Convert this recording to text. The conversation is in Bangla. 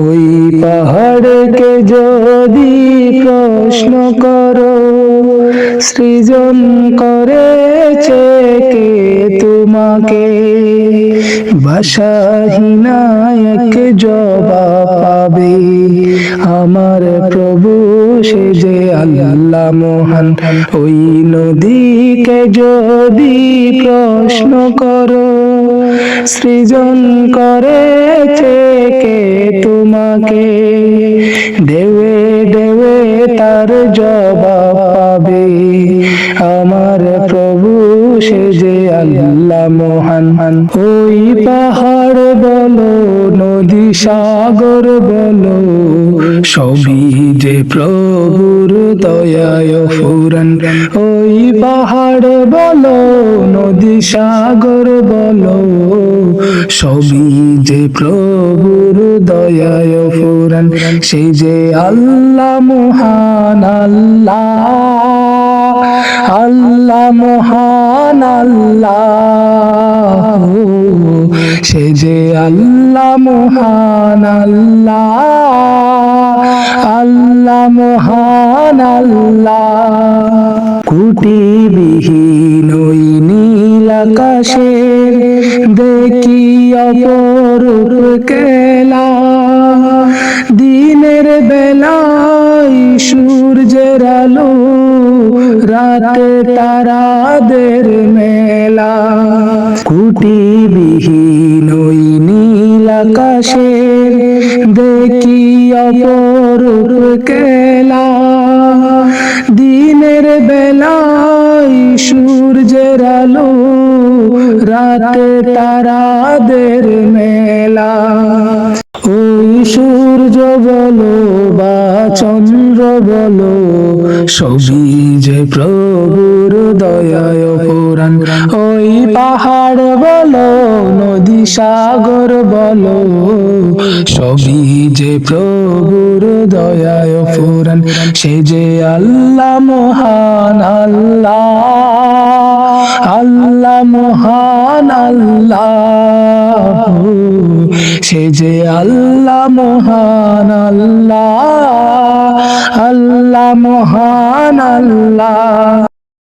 ওই পাহাড়কে যদি প্রশ্ন করো, সৃজন করেছে কে তোমাকে, ভাষাহীন এক জবাব পাবে, আমার প্রভু সে যে আল্লাহ মহান। ওই নদীকে যদি প্রশ্ন করো, সৃজন করেছে কে তোমাকে, ঢেউয়ে ঢেউয়ে তার জবাব পাবে, আমার প্রভু সে যে আল্লাহ মহান। ওই পাহাড় বলো, নদী সাগর বলো, সবই যে প্রভুর দয়ায় ফুরান। ওই পাহাড় বলো, নদী সাগর বলো, সবই যে প্রভুর দয়ায় ফুরান। সেই যে আল্লাহ মহান, আল্লাহ আল্লাহ মহান আল্লাহ, সে যে আল্লাহ মহান আল্লাহ, আল্লাহ মহান আল্লাহ। কুটিবিহীন ওই নীল আকাশে দেখি অপরূপ খেলা, দিনের বেলায় সূর্যের আলো, রাতে তারাদের মেলা। কুটিবিহীন ওই নীল আকাশে দেখি অপরূপ খেলা, দিনের বেলায় সূর্যের আলো, রাতে তারাদের মেলা। ওই সূর্য বলো বা চন্দ্র বলো, সবই যে প্রভুর দয়ায় ফুরান। ওই পাহাড় বলো, নদী সাগর বলো, সবই যে প্রভুর দয়ায় ফুরান। সে যে আল্লাহ মহান আল্লাহ, আল্লাহ মহান আল্লাহ, সে যে আল্লাহ মহান আল্লাহ, আল্লাহ মহান আল্লাহ।